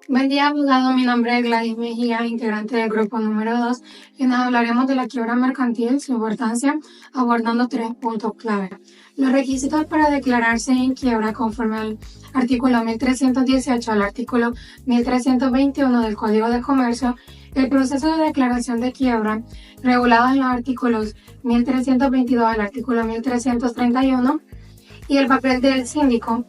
Buen día, abogado. Mi nombre es Gladys Mejía, integrante del grupo número 2, y nos hablaremos de la quiebra mercantil, su importancia, abordando 3 puntos clave. Los requisitos para declararse en quiebra conforme al artículo 1318 al artículo 1321 del Código de Comercio, el proceso de declaración de quiebra, regulado en los artículos 1322 al artículo 1331, y el papel del síndico.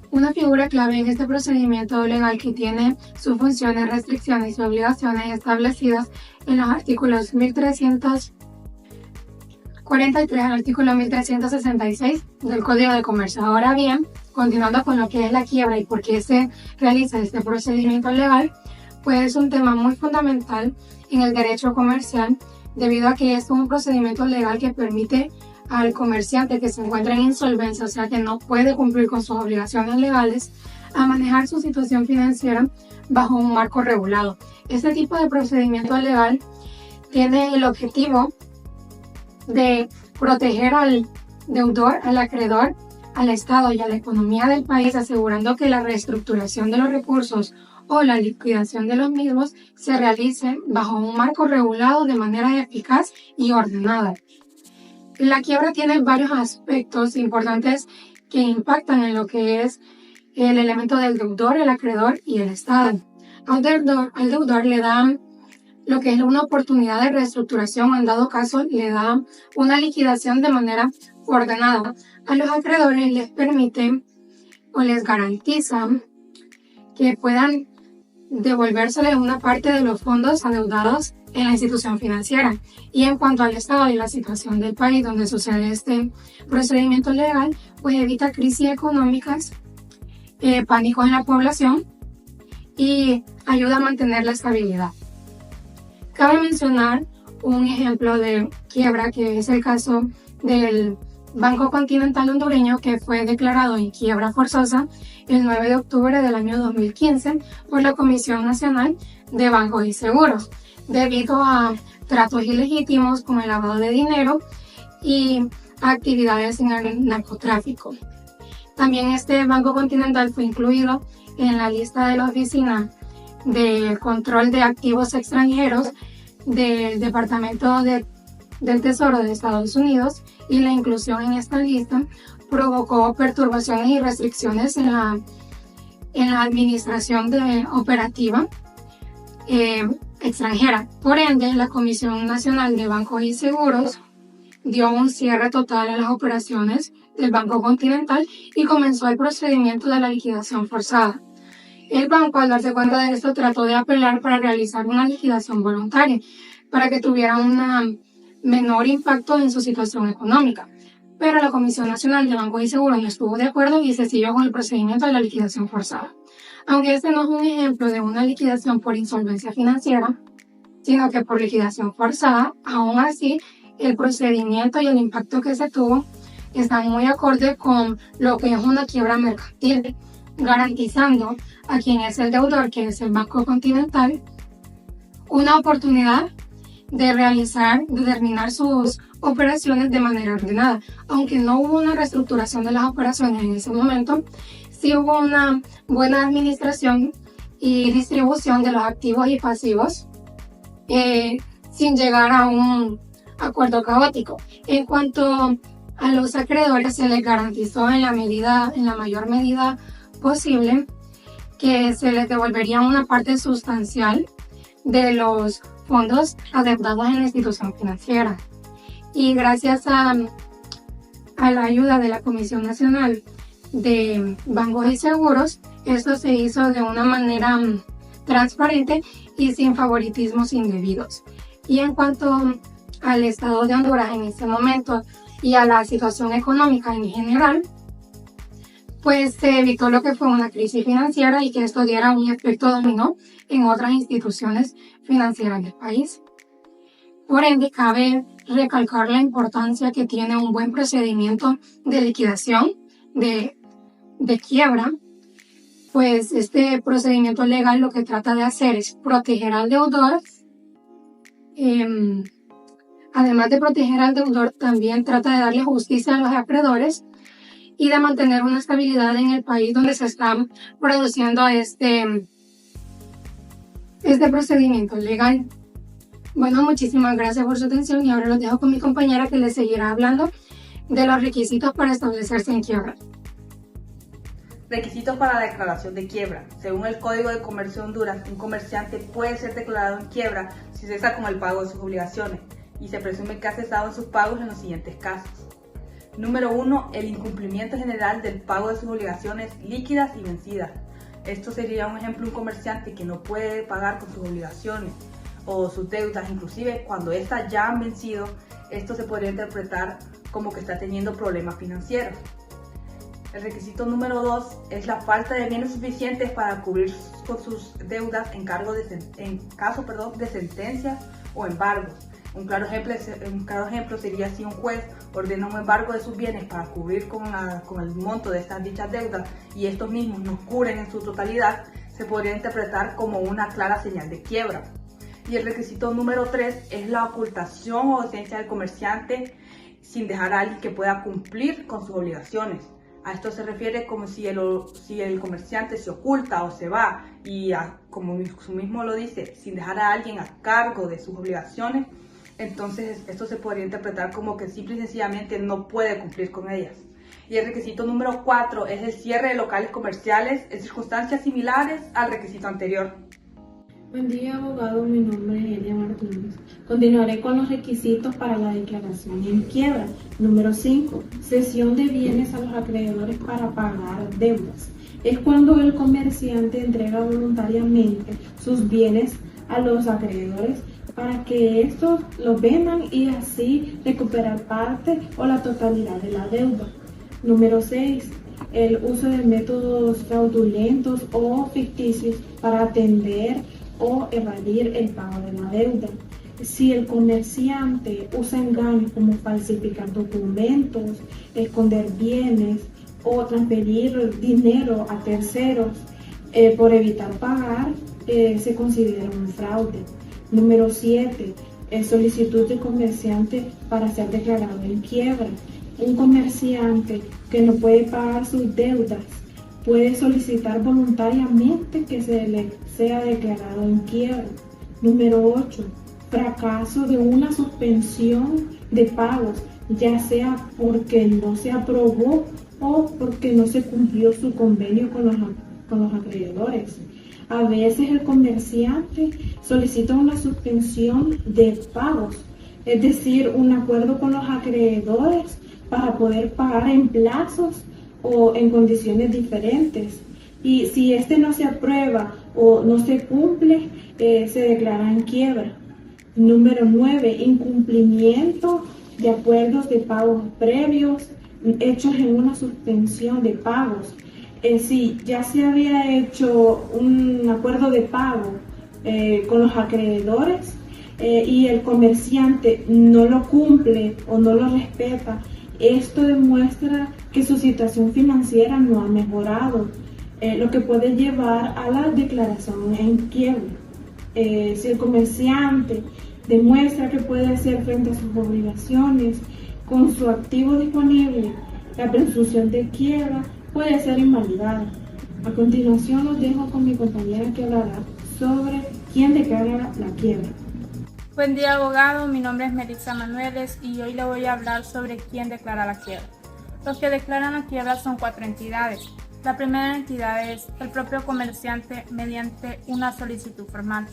Una figura clave en este procedimiento legal que tiene sus funciones, restricciones y obligaciones establecidas en los artículos 1343 al artículo 1366 del Código de Comercio. Ahora bien, continuando con lo que es la quiebra y por qué se realiza este procedimiento legal, pues es un tema muy fundamental en el derecho comercial, debido a que es un procedimiento legal que permite al comerciante que se encuentra en insolvencia, o sea que no puede cumplir con sus obligaciones legales, a manejar su situación financiera bajo un marco regulado. Este tipo de procedimiento legal tiene el objetivo de proteger al deudor, al acreedor, al Estado y a la economía del país, asegurando que la reestructuración de los recursos o la liquidación de los mismos se realice bajo un marco regulado de manera eficaz y ordenada. La quiebra tiene varios aspectos importantes que impactan en lo que es el elemento del deudor, el acreedor y el Estado. Al deudor le dan lo que es una oportunidad de reestructuración, en dado caso le da una liquidación de manera ordenada. A los acreedores les permite o les garantiza que puedan devolvérseles una parte de los fondos adeudados en la institución financiera. Y en cuanto al Estado y la situación del país donde sucede este procedimiento legal, pues evita crisis económicas, pánico en la población y ayuda a mantener la estabilidad. Cabe mencionar un ejemplo de quiebra, que es el caso del Banco Continental Hondureño, que fue declarado en quiebra forzosa el 9 de octubre del año 2015 por la Comisión Nacional de Bancos y Seguros, debido a tratos ilegítimos como el lavado de dinero y actividades en el narcotráfico. También este Banco Continental fue incluido en la lista de la Oficina de Control de Activos Extranjeros del Departamento del Tesoro de Estados Unidos, y la inclusión en esta lista provocó perturbaciones y restricciones en la administración operativa extranjera. Por ende, la Comisión Nacional de Bancos y Seguros dio un cierre total a las operaciones del Banco Continental y comenzó el procedimiento de la liquidación forzada. El banco, al darse cuenta de esto, trató de apelar para realizar una liquidación voluntaria, para que tuviera un menor impacto en su situación económica. Pero la Comisión Nacional de Bancos y Seguros no estuvo de acuerdo y se siguió con el procedimiento de la liquidación forzada. Aunque este no es un ejemplo de una liquidación por insolvencia financiera, sino que por liquidación forzada, aún así el procedimiento y el impacto que se tuvo están muy acorde con lo que es una quiebra mercantil, garantizando a quien es el deudor, que es el Banco Continental, una oportunidad de terminar sus operaciones de manera ordenada. Aunque no hubo una reestructuración de las operaciones en ese momento, sí hubo una buena administración y distribución de los activos y pasivos, sin llegar a un acuerdo caótico. En cuanto a los acreedores, se les garantizó en la mayor medida posible que se les devolvería una parte sustancial de los fondos adeudados en la institución financiera. Y gracias a la ayuda de la Comisión Nacional de Bancos y Seguros, esto se hizo de una manera transparente y sin favoritismos indebidos. Y en cuanto al Estado de Honduras en este momento y a la situación económica en general, pues se evitó lo que fue una crisis financiera y que esto diera un efecto dominó en otras instituciones financieras del país. Por ende, cabe recalcar la importancia que tiene un buen procedimiento de liquidación, de quiebra, pues este procedimiento legal lo que trata de hacer es proteger al deudor. Además de proteger al deudor, también trata de darle justicia a los acreedores y de mantener una estabilidad en el país donde se está produciendo este este procedimiento legal. Bueno, muchísimas gracias por su atención y ahora los dejo con mi compañera que les seguirá hablando de los requisitos para establecerse en quiebra. Requisitos para la declaración de quiebra. Según el Código de Comercio de Honduras, un comerciante puede ser declarado en quiebra si cesa con el pago de sus obligaciones y se presume que ha cesado en sus pagos en los siguientes casos. Número 1. El incumplimiento general del pago de sus obligaciones líquidas y vencidas. Esto sería un ejemplo de un comerciante que no puede pagar con sus obligaciones o sus deudas, inclusive cuando estas ya han vencido. Esto se podría interpretar como que está teniendo problemas financieros. El requisito número 2 es la falta de bienes suficientes para cubrir con sus deudas en caso de sentencias o embargos. Un claro ejemplo sería si un juez ordena un embargo de sus bienes para cubrir con el monto de estas dichas deudas y estos mismos no cubren en su totalidad, se podría interpretar como una clara señal de quiebra. Y el requisito número 3 es la ocultación o ausencia del comerciante sin dejar a alguien que pueda cumplir con sus obligaciones. A esto se refiere como si el comerciante se oculta o se va y, como su mismo lo dice, sin dejar a alguien a cargo de sus obligaciones, entonces esto se podría interpretar como que simple y sencillamente no puede cumplir con ellas. Y el requisito número 4 es el cierre de locales comerciales en circunstancias similares al requisito anterior. Buen día, abogado. Mi nombre es Elia Martínez. Continuaré con los requisitos para la declaración en quiebra. Número 5. Cesión de bienes a los acreedores para pagar deudas. Es cuando el comerciante entrega voluntariamente sus bienes a los acreedores para que estos los vendan y así recuperar parte o la totalidad de la deuda. Número 6. El uso de métodos fraudulentos o ficticios para atender o evadir el pago de la deuda. Si el comerciante usa engaños como falsificar documentos, esconder bienes o transferir dinero a terceros por evitar pagar, se considera un fraude. Número 7. Solicitud de comerciante para ser declarado en quiebra. Un comerciante que no puede pagar sus deudas puede solicitar voluntariamente que se le sea declarado en quiebra. Número 8. Fracaso de una suspensión de pagos, ya sea porque no se aprobó o porque no se cumplió su convenio con los acreedores. A veces el comerciante solicita una suspensión de pagos, es decir, un acuerdo con los acreedores para poder pagar en plazos o en condiciones diferentes. Y si este no se aprueba o no se cumple, se declara en quiebra. Número 9. Incumplimiento de acuerdos de pagos previos hechos en una suspensión de pagos. Si ya se había hecho un acuerdo de pago con los acreedores y el comerciante no lo cumple o no lo respeta, esto demuestra que su situación financiera no ha mejorado, lo que puede llevar a la declaración en quiebra. Si el comerciante demuestra que puede hacer frente a sus obligaciones con su activo disponible, la presunción de quiebra puede ser invalidada. A continuación los dejo con mi compañera que hablará sobre quién declara la quiebra. Buen día, abogado. Mi nombre es Melissa Manueles y hoy le voy a hablar sobre quién declara la quiebra. Los que declaran la quiebra son 4 entidades. La primera entidad es el propio comerciante mediante una solicitud formal.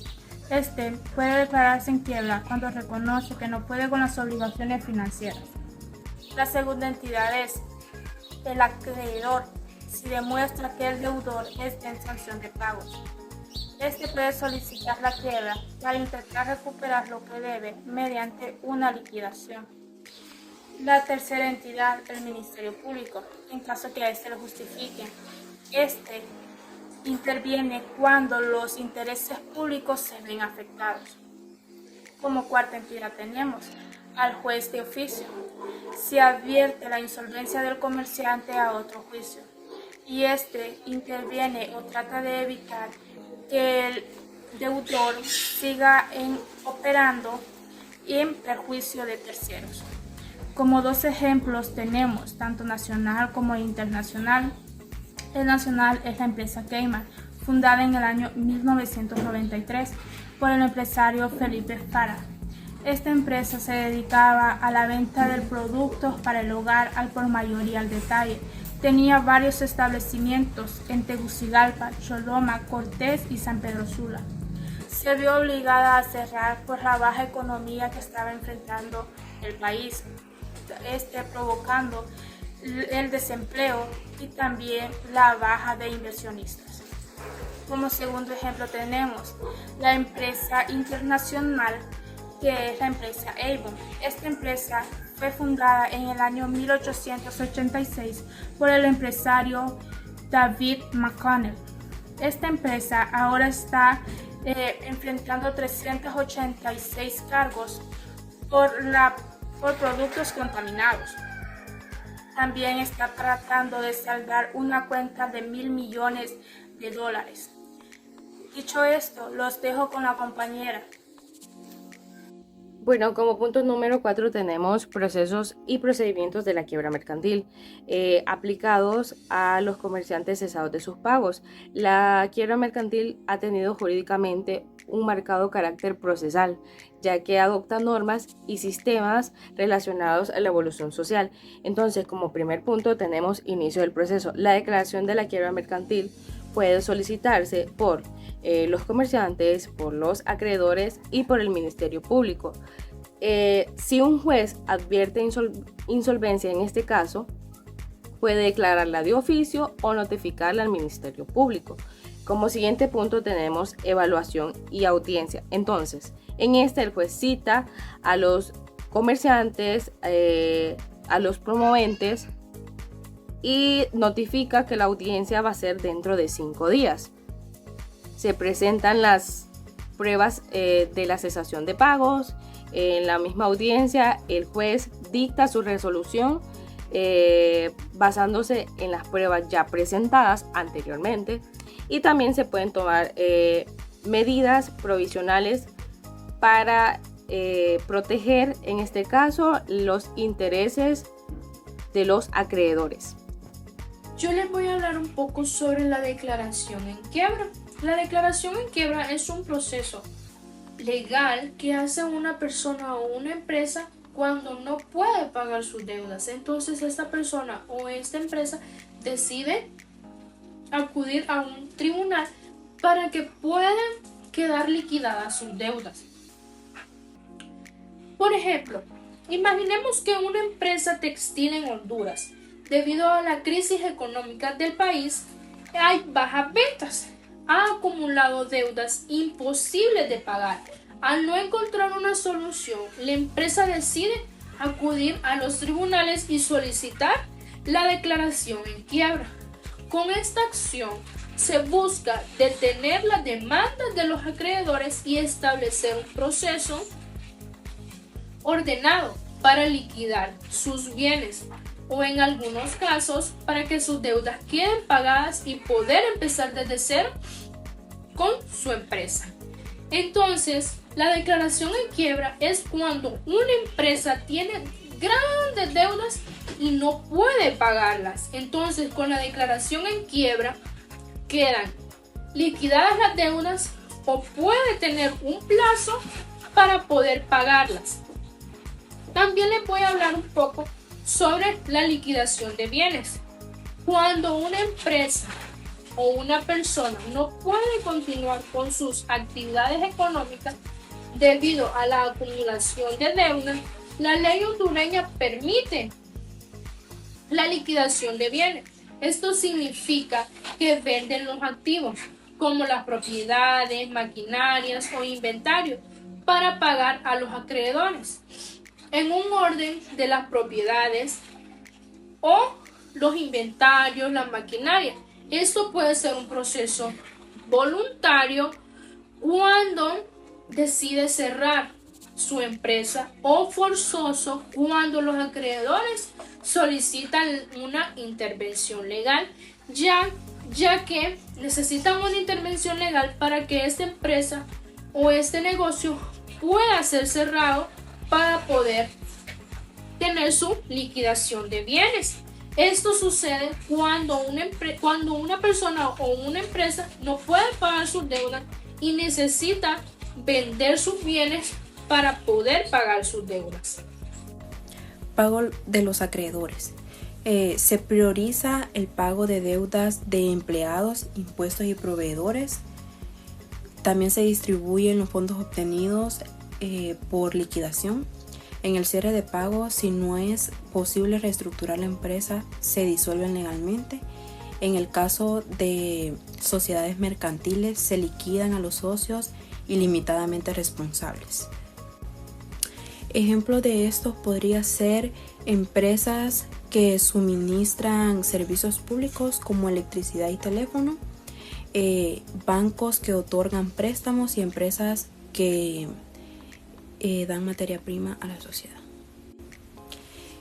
Este puede declararse en quiebra cuando reconoce que no puede con las obligaciones financieras. La segunda entidad es el acreedor, si demuestra que el deudor está en sanción de pagos. Este puede solicitar la quiebra para intentar recuperar lo que debe mediante una liquidación. La tercera entidad, el Ministerio Público, en caso que a este lo justifique. Este interviene cuando los intereses públicos se ven afectados. Como cuarta entidad tenemos al juez de oficio, si advierte la insolvencia del comerciante a otro juicio y este interviene o trata de evitar que el deudor siga operando en perjuicio de terceros. Como 2 ejemplos tenemos tanto nacional como internacional. El nacional es la empresa Cayman, fundada en el año 1993 por el empresario Felipe Fara. Esta empresa se dedicaba a la venta de productos para el hogar al por mayor y al detalle. Tenía varios establecimientos en Tegucigalpa, Choloma, Cortés y San Pedro Sula. Se vio obligada a cerrar por la baja economía que estaba enfrentando el país, provocando el desempleo y también la baja de inversionistas. Como segundo ejemplo tenemos la empresa internacional, que es la empresa Avon. Esta empresa fue fundada en el año 1886 por el empresario David McConnell. Esta empresa ahora está enfrentando 386 cargos por productos contaminados. También está tratando de saldar una cuenta de $1.000 millones. Dicho esto, los dejo con la compañera. Bueno, como punto número 4 tenemos procesos y procedimientos de la quiebra mercantil aplicados a los comerciantes cesados de sus pagos. La quiebra mercantil ha tenido jurídicamente un marcado carácter procesal, ya que adopta normas y sistemas relacionados a la evolución social. Entonces, como primer punto tenemos inicio del proceso. La declaración de la quiebra mercantil puede solicitarse por los comerciantes, por los acreedores y por el Ministerio Público. Si un juez advierte insolvencia en este caso, puede declararla de oficio o notificarla al Ministerio Público. Como siguiente punto tenemos evaluación y audiencia. Entonces, en este el juez cita a los comerciantes, a los promoventes, y notifica que la audiencia va a ser dentro de 5 días. Se presentan las pruebas de la cesación de pagos. En la misma audiencia, el juez dicta su resolución basándose en las pruebas ya presentadas anteriormente, y también se pueden tomar medidas provisionales para proteger, en este caso, los intereses de los acreedores. Yo les voy a hablar un poco sobre la declaración en quiebra. La declaración en quiebra es un proceso legal que hace una persona o una empresa cuando no puede pagar sus deudas. Entonces esta persona o esta empresa decide acudir a un tribunal para que puedan quedar liquidadas sus deudas. Por ejemplo, imaginemos que una empresa textil en Honduras, debido a la crisis económica del país, hay bajas ventas. Ha acumulado deudas imposibles de pagar. Al no encontrar una solución, la empresa decide acudir a los tribunales y solicitar la declaración en quiebra. Con esta acción se busca detener las demandas de los acreedores y establecer un proceso ordenado para liquidar sus bienes, o en algunos casos para que sus deudas queden pagadas y poder empezar desde cero con su empresa. Entonces, la declaración en quiebra es cuando una empresa tiene grandes deudas y no puede pagarlas. Entonces, con la declaración en quiebra quedan liquidadas las deudas o puede tener un plazo para poder pagarlas. También les voy a hablar un poco sobre la liquidación de bienes. Cuando una empresa o una persona no puede continuar con sus actividades económicas debido a la acumulación de deudas, la ley hondureña permite la liquidación de bienes. Esto significa que venden los activos, como las propiedades, maquinarias o inventarios, para pagar a los acreedores en un orden de las propiedades o los inventarios, la maquinaria. Esto puede ser un proceso voluntario cuando decide cerrar su empresa, o forzoso cuando los acreedores solicitan una intervención legal, ya que necesitan una intervención legal para que esta empresa o este negocio pueda ser cerrado para poder tener su liquidación de bienes. Esto sucede cuando una persona o una empresa no puede pagar sus deudas y necesita vender sus bienes para poder pagar sus deudas. Pago de los acreedores. Se prioriza el pago de deudas de empleados, impuestos y proveedores. También se distribuyen los fondos obtenidos por liquidación. En el cierre de pago, si no es posible reestructurar la empresa, se disuelven legalmente. En el caso de sociedades mercantiles, se liquidan a los socios ilimitadamente responsables. Ejemplo de esto podría ser empresas que suministran servicios públicos como electricidad y teléfono, bancos que otorgan préstamos y empresas que dan materia prima a la sociedad.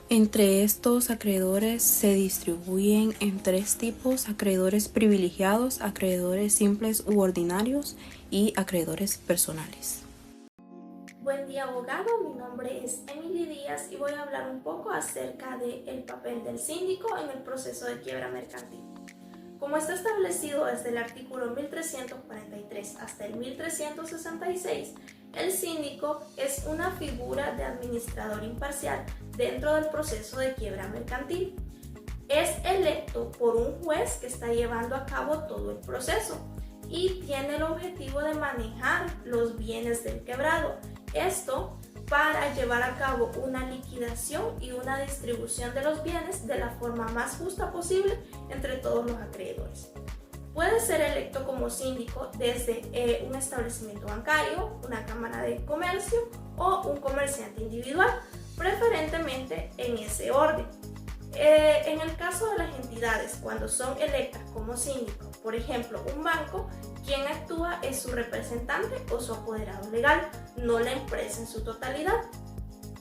Entre estos acreedores se distribuyen en 3 tipos: acreedores privilegiados, acreedores simples u ordinarios y acreedores personales. Buen día, abogado. Mi nombre es Emily Díaz y voy a hablar un poco acerca del papel del síndico en el proceso de quiebra mercantil. Como está establecido desde el artículo 1343 hasta el 1366, el síndico es una figura de administrador imparcial dentro del proceso de quiebra mercantil. Es electo por un juez que está llevando a cabo todo el proceso y tiene el objetivo de manejar los bienes del quebrado. Esto para llevar a cabo una liquidación y una distribución de los bienes de la forma más justa posible entre todos los acreedores. Puede ser electo como síndico desde un establecimiento bancario, una cámara de comercio o un comerciante individual, preferentemente en ese orden. En el caso de las entidades, cuando son electas como síndico, por ejemplo, un banco, quien actúa es su representante o su apoderado legal, no la empresa en su totalidad.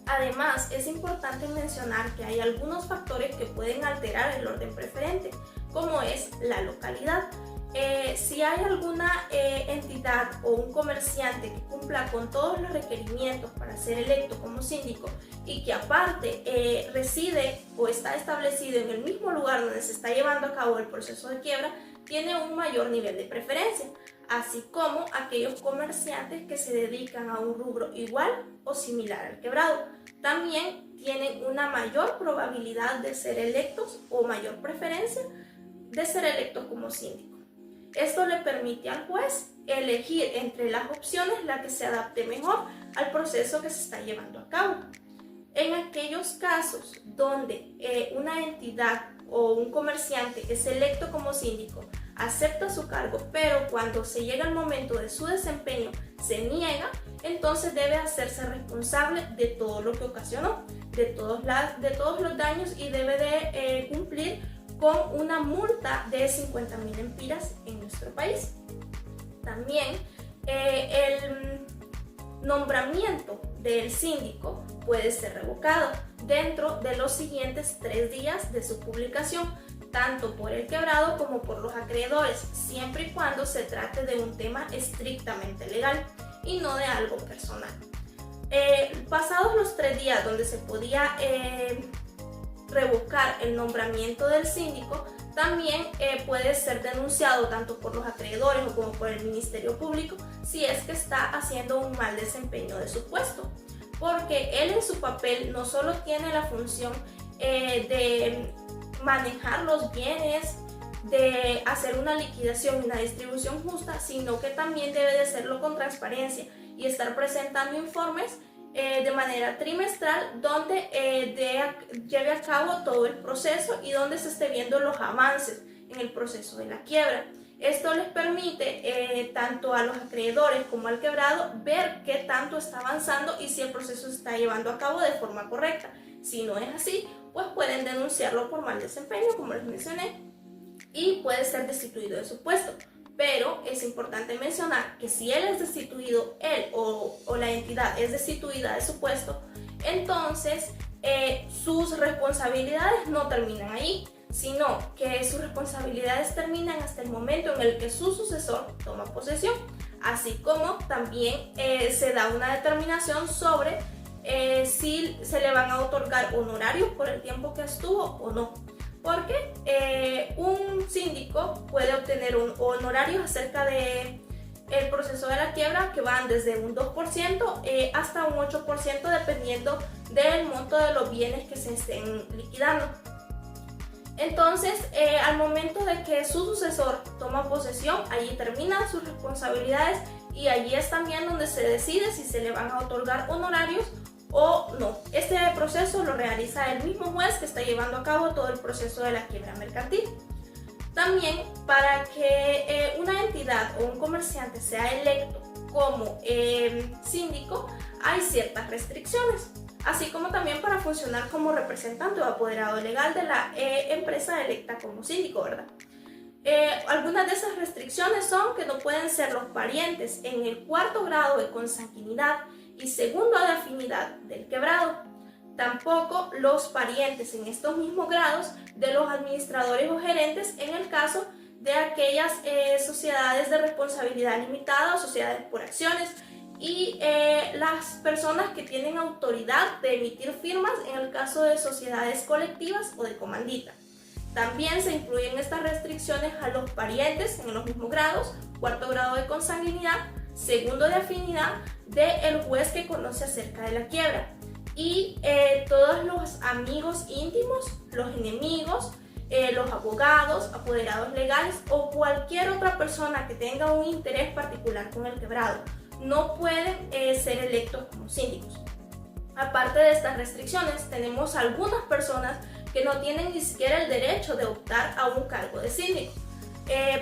Además, es importante mencionar que hay algunos factores que pueden alterar el orden preferente, como es la localidad. Si hay alguna entidad o un comerciante que cumpla con todos los requerimientos para ser electo como síndico y que aparte reside o está establecido en el mismo lugar donde se está llevando a cabo el proceso de quiebra, tiene un mayor nivel de preferencia, así como aquellos comerciantes que se dedican a un rubro igual o similar al quebrado. También tienen una mayor probabilidad de ser electos o mayor preferencia de ser electos como síndico. Esto le permite al juez elegir entre las opciones la que se adapte mejor al proceso que se está llevando a cabo. En aquellos casos donde una entidad o un comerciante es electo como síndico, acepta su cargo, pero cuando se llega el momento de su desempeño se niega, entonces debe hacerse responsable de todo lo que ocasionó, de todos los daños, y debe de cumplir con una multa de 50.000 empiras en nuestro país. También el nombramiento del síndico puede ser revocado dentro de los siguientes 3 días de su publicación, tanto por el quebrado como por los acreedores, siempre y cuando se trate de un tema estrictamente legal y no de algo personal. Pasados los 3 días donde se podía revocar el nombramiento del síndico, también puede ser denunciado tanto por los acreedores o como por el Ministerio Público si es que está haciendo un mal desempeño de su puesto, porque él en su papel no solo tiene la función de manejar los bienes, de hacer una liquidación y una distribución justa, sino que también debe de hacerlo con transparencia y estar presentando informes de manera trimestral donde lleve a cabo todo el proceso y donde se esté viendo los avances en el proceso de la quiebra. Esto les permite tanto a los acreedores como al quebrado ver qué tanto está avanzando y si el proceso se está llevando a cabo de forma correcta. Si no es así, pues pueden denunciarlo por mal desempeño, como les mencioné, y puede ser destituido de su puesto. Pero es importante mencionar que si él es destituido, él o la entidad es destituida de su puesto, entonces sus responsabilidades no terminan ahí, sino que sus responsabilidades terminan hasta el momento en el que su sucesor toma posesión, así como también se da una determinación sobre si se le van a otorgar honorarios por el tiempo que estuvo o no. porque un síndico puede obtener honorarios acerca de el proceso de la quiebra que van desde un 2% hasta un 8% dependiendo del monto de los bienes que se estén liquidando. Entonces, al momento de que su sucesor toma posesión, allí terminan sus responsabilidades y allí es también donde se decide si se le van a otorgar honorarios o no. Este proceso lo realiza el mismo juez que está llevando a cabo todo el proceso de la quiebra mercantil. También, para que una entidad o un comerciante sea electo como síndico, hay ciertas restricciones, así como también para funcionar como representante o apoderado legal de la empresa electa como síndico, ¿verdad? Algunas de esas restricciones son que no pueden ser los parientes en el 4º grado de consanguinidad y 2º de afinidad del quebrado. Tampoco los parientes en estos mismos grados de los administradores o gerentes en el caso de aquellas sociedades de responsabilidad limitada o sociedades por acciones y las personas que tienen autoridad de emitir firmas en el caso de sociedades colectivas o de comandita. También se incluyen estas restricciones a los parientes en los mismos grados, 4º grado de consanguinidad, 2º de afinidad del juez que conoce acerca de la quiebra. Y todos los amigos íntimos, los enemigos, los abogados, apoderados legales o cualquier otra persona que tenga un interés particular con el quebrado no pueden ser electos como síndicos. Aparte de estas restricciones, tenemos algunas personas que no tienen ni siquiera el derecho de optar a un cargo de síndico.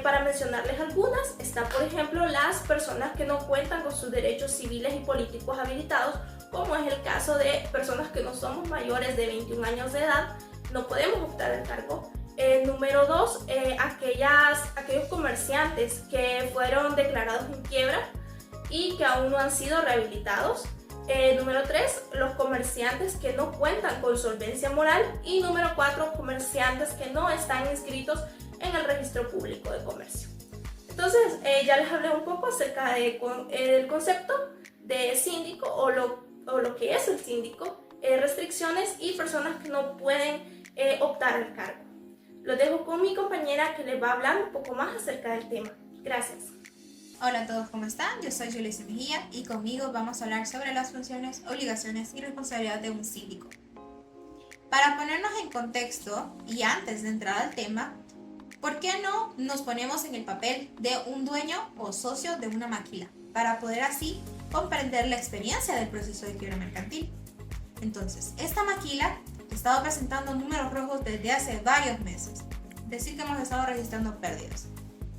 Para mencionarles algunas, está por ejemplo las personas que no cuentan con sus derechos civiles y políticos habilitados, como es el caso de personas que no somos mayores de 21 años de edad, no podemos optar al cargo. Número 2, aquellos comerciantes que fueron declarados en quiebra y que aún no han sido rehabilitados. Número 3, los comerciantes que no cuentan con solvencia moral. Y número 4, comerciantes que no están inscritos en el registro público de comercio. Entonces, ya les hablé un poco acerca del concepto de síndico o lo que es el síndico, restricciones y personas que no pueden optar al cargo. Los dejo con mi compañera que les va a hablar un poco más acerca del tema. Gracias. Hola a todos, ¿cómo están? Yo soy Julissa Mejía y conmigo vamos a hablar sobre las funciones, obligaciones y responsabilidad de un síndico. Para ponernos en contexto y antes de entrar al tema, ¿por qué no nos ponemos en el papel de un dueño o socio de una maquila? Para poder así comprender la experiencia del proceso de quiebra mercantil. Entonces, esta maquila ha estado presentando números rojos desde hace varios meses. Es decir, que hemos estado registrando pérdidas.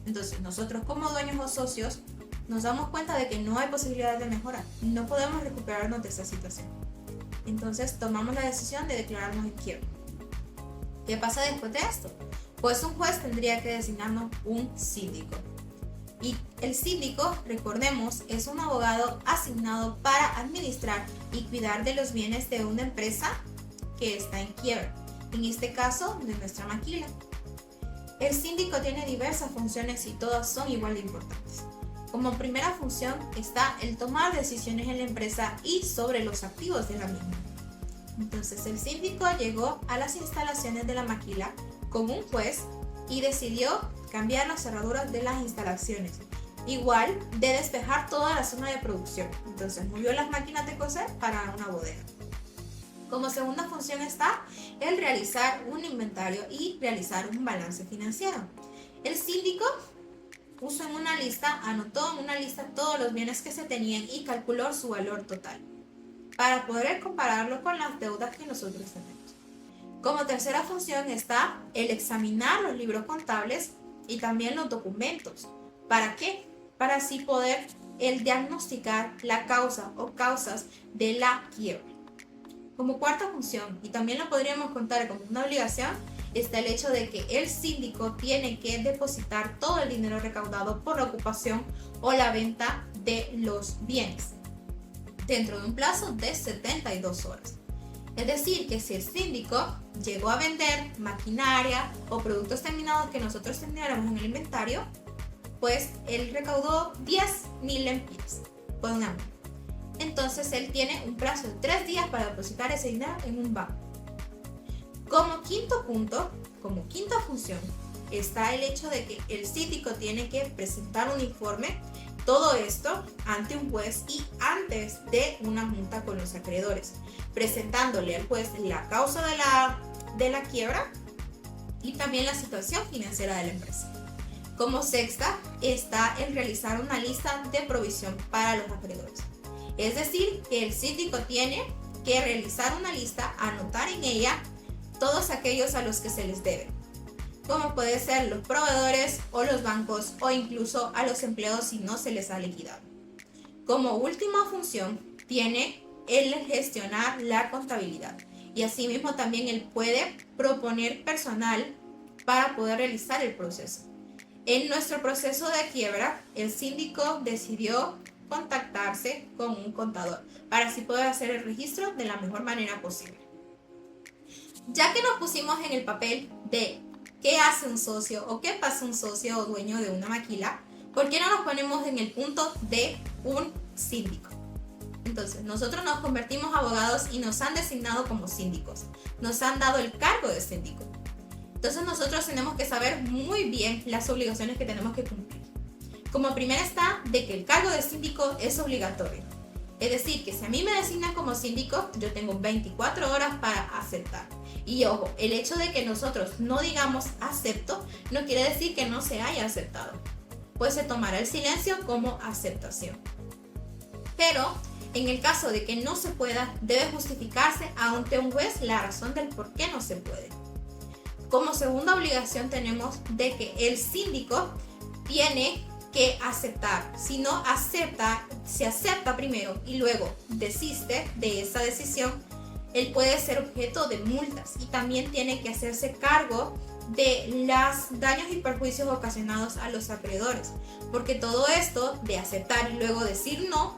Entonces, nosotros como dueños o socios nos damos cuenta de que no hay posibilidad de mejora. No podemos recuperarnos de esta situación. Entonces, tomamos la decisión de declararnos en quiebra. ¿Qué pasa después de esto? Pues un juez tendría que designarnos un síndico. Y el síndico, recordemos, es un abogado asignado para administrar y cuidar de los bienes de una empresa que está en quiebra, en este caso de nuestra maquila. El síndico tiene diversas funciones y todas son igual de importantes. Como primera función está el tomar decisiones en la empresa y sobre los activos de la misma. Entonces el síndico llegó a las instalaciones de la maquila con un juez y decidió cambiar las cerraduras de las instalaciones, igual de despejar toda la zona de producción. Entonces movió las máquinas de coser para una bodega. Como segunda función está el realizar un inventario y realizar un balance financiero. El síndico puso en una lista, anotó en una lista todos los bienes que se tenían y calculó su valor total para poder compararlo con las deudas que nosotros tenemos. Como tercera función está el examinar los libros contables y también los documentos. ¿Para qué? Para así poder diagnosticar la causa o causas de la quiebra. Como cuarta función, y también lo podríamos contar como una obligación, está el hecho de que el síndico tiene que depositar todo el dinero recaudado por la ocupación o la venta de los bienes dentro de un plazo de 72 horas. Es decir, que si el síndico llegó a vender maquinaria o productos terminados que nosotros teniéramos en el inventario, pues él recaudó 10.000 lempiras, pongamos. Entonces él tiene un plazo de 3 días para depositar ese dinero en un banco. Como quinto punto, como quinta función, está el hecho de que el síndico tiene que presentar un informe, todo esto ante un juez y antes de una junta con los acreedores, presentándole al juez la causa de la quiebra y también la situación financiera de la empresa. Como sexta está el realizar una lista de provisión para los acreedores. Es decir, que el síndico tiene que realizar una lista, anotar en ella todos aquellos a los que se les debe, como puede ser los proveedores o los bancos o incluso a los empleados si no se les ha liquidado. Como última función tiene el gestionar la contabilidad y asimismo también él puede proponer personal para poder realizar el proceso. En nuestro proceso de quiebra, el síndico decidió contactarse con un contador para así poder hacer el registro de la mejor manera posible. Ya que nos pusimos en el papel de qué hace un socio o qué pasa un socio o dueño de una maquila, ¿por qué no nos ponemos en el punto de un síndico? Entonces, nosotros nos convertimos abogados y nos han designado como síndicos. Nos han dado el cargo de síndico. Entonces, nosotros tenemos que saber muy bien las obligaciones que tenemos que cumplir. Como primera está de que el cargo de síndico es obligatorio. Es decir, que si a mí me designan como síndico, yo tengo 24 horas para aceptar. Y ojo, el hecho de que nosotros no digamos acepto, no quiere decir que no se haya aceptado. Pues se tomará el silencio como aceptación. Pero en el caso de que no se pueda, debe justificarse ante un juez la razón del por qué no se puede. Como segunda obligación tenemos de que el síndico tiene que aceptar. Si no acepta, se acepta primero y luego desiste de esa decisión, él puede ser objeto de multas y también tiene que hacerse cargo de los daños y perjuicios ocasionados a los acreedores, porque todo esto de aceptar y luego decir no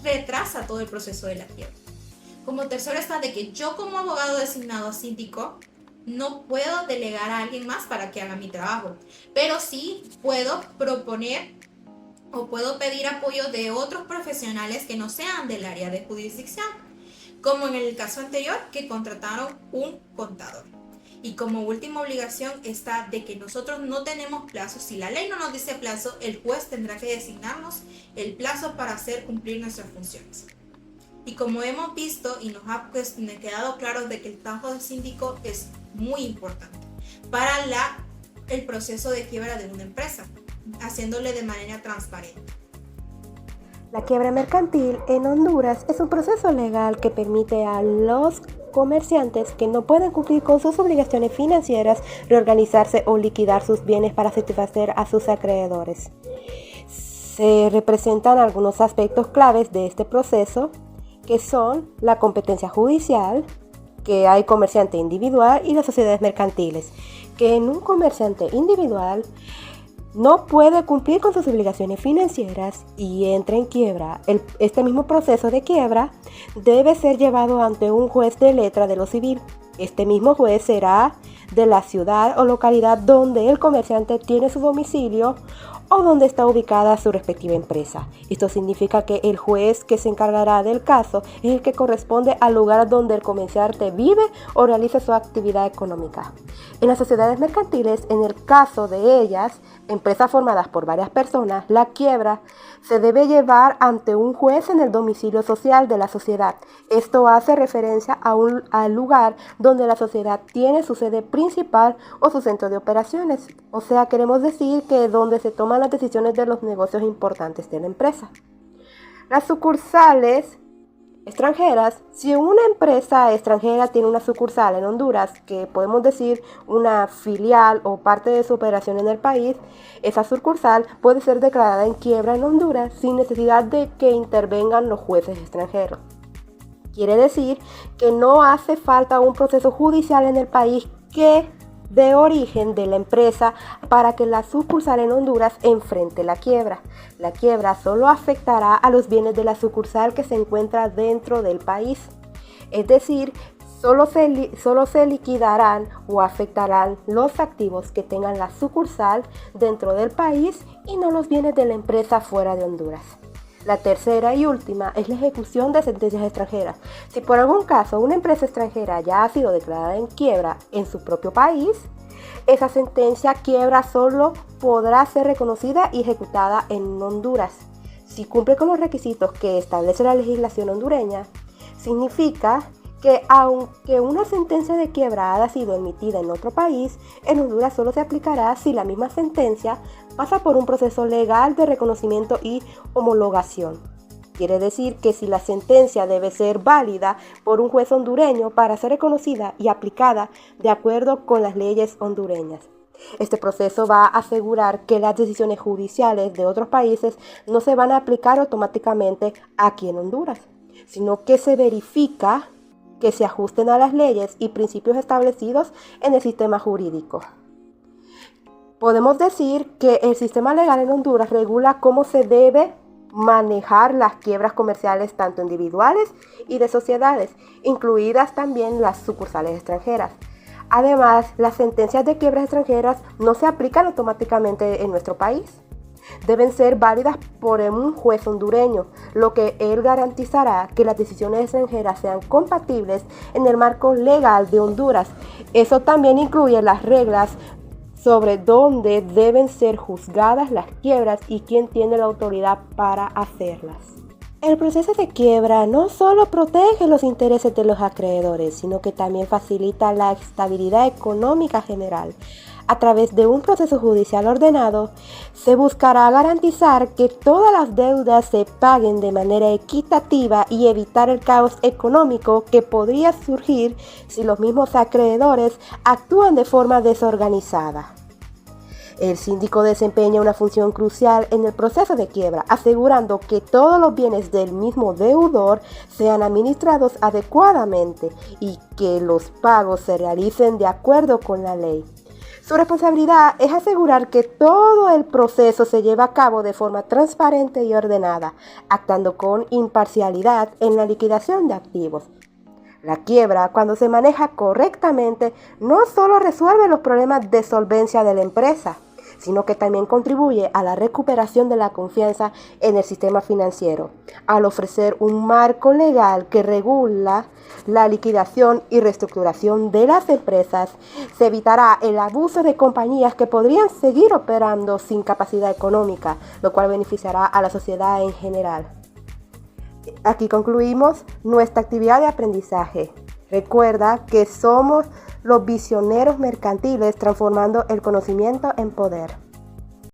retrasa todo el proceso de la quiebra. Como tercero está de que yo como abogado designado a síndico no puedo delegar a alguien más para que haga mi trabajo, pero sí puedo proponer o puedo pedir apoyo de otros profesionales que no sean del área de jurisdicción, como en el caso anterior que contrataron un contador. Y como última obligación está de que nosotros no tenemos plazo. Si la ley no nos dice plazo, el juez tendrá que designarnos el plazo para hacer cumplir nuestras funciones. Y como hemos visto y nos ha quedado claro de que el trabajo del síndico es muy importante para el proceso de quiebra de una empresa, haciéndole de manera transparente. La quiebra mercantil en Honduras es un proceso legal que permite a los comerciantes que no pueden cumplir con sus obligaciones financieras reorganizarse o liquidar sus bienes para satisfacer a sus acreedores. Se representan algunos aspectos claves de este proceso, que son la competencia judicial, que hay comerciante individual y las sociedades mercantiles, que en un comerciante individual no puede cumplir con sus obligaciones financieras y entra en quiebra. Este mismo proceso de quiebra debe ser llevado ante un juez de letra de lo civil. Este mismo juez será de la ciudad o localidad donde el comerciante tiene su domicilio o donde está ubicada su respectiva empresa. Esto significa que el juez que se encargará del caso es el que corresponde al lugar donde el comerciante vive o realiza su actividad económica. En las sociedades mercantiles, en el caso de ellas, empresas formadas por varias personas, la quiebra se debe llevar ante un juez en el domicilio social de la sociedad. Esto hace referencia al lugar donde la sociedad tiene su sede principal o su centro de operaciones. O sea, queremos decir que donde se toman las decisiones de los negocios importantes de la empresa. Las sucursales extranjeras, si una empresa extranjera tiene una sucursal en Honduras, que podemos decir una filial o parte de su operación en el país, esa sucursal puede ser declarada en quiebra en Honduras sin necesidad de que intervengan los jueces extranjeros. Quiere decir que no hace falta un proceso judicial en el país que de origen de la empresa para que la sucursal en Honduras enfrente la quiebra. La quiebra solo afectará a los bienes de la sucursal que se encuentra dentro del país. Es decir, solo se liquidarán o afectarán los activos que tengan la sucursal dentro del país y no los bienes de la empresa fuera de Honduras. La tercera y última es la ejecución de sentencias extranjeras. Si por algún caso una empresa extranjera ya ha sido declarada en quiebra en su propio país, esa sentencia quiebra solo podrá ser reconocida y ejecutada en Honduras. Si cumple con los requisitos que establece la legislación hondureña, significa que aunque una sentencia de quiebra haya sido emitida en otro país, en Honduras solo se aplicará si la misma sentencia pasa por un proceso legal de reconocimiento y homologación. Quiere decir que si la sentencia debe ser válida por un juez hondureño para ser reconocida y aplicada de acuerdo con las leyes hondureñas. Este proceso va a asegurar que las decisiones judiciales de otros países no se van a aplicar automáticamente aquí en Honduras, sino que se verifica que se ajusten a las leyes y principios establecidos en el sistema jurídico. Podemos decir que el sistema legal en Honduras regula cómo se debe manejar las quiebras comerciales tanto individuales y de sociedades, incluidas también las sucursales extranjeras. Además, las sentencias de quiebras extranjeras no se aplican automáticamente en nuestro país. Deben ser válidas por un juez hondureño, lo que él garantizará que las decisiones extranjeras sean compatibles en el marco legal de Honduras. Eso también incluye las reglas sobre dónde deben ser juzgadas las quiebras y quién tiene la autoridad para hacerlas. El proceso de quiebra no solo protege los intereses de los acreedores, sino que también facilita la estabilidad económica general. A través de un proceso judicial ordenado, se buscará garantizar que todas las deudas se paguen de manera equitativa y evitar el caos económico que podría surgir si los mismos acreedores actúan de forma desorganizada. El síndico desempeña una función crucial en el proceso de quiebra, asegurando que todos los bienes del mismo deudor sean administrados adecuadamente y que los pagos se realicen de acuerdo con la ley. Su responsabilidad es asegurar que todo el proceso se lleva a cabo de forma transparente y ordenada, actuando con imparcialidad en la liquidación de activos. La quiebra, cuando se maneja correctamente, no solo resuelve los problemas de solvencia de la empresa, sino que también contribuye a la recuperación de la confianza en el sistema financiero, al ofrecer un marco legal que regula la liquidación y reestructuración de las empresas. Se evitará el abuso de compañías que podrían seguir operando sin capacidad económica, lo cual beneficiará a la sociedad en general. Aquí concluimos nuestra actividad de aprendizaje. Recuerda que somos los visioneros mercantiles transformando el conocimiento en poder.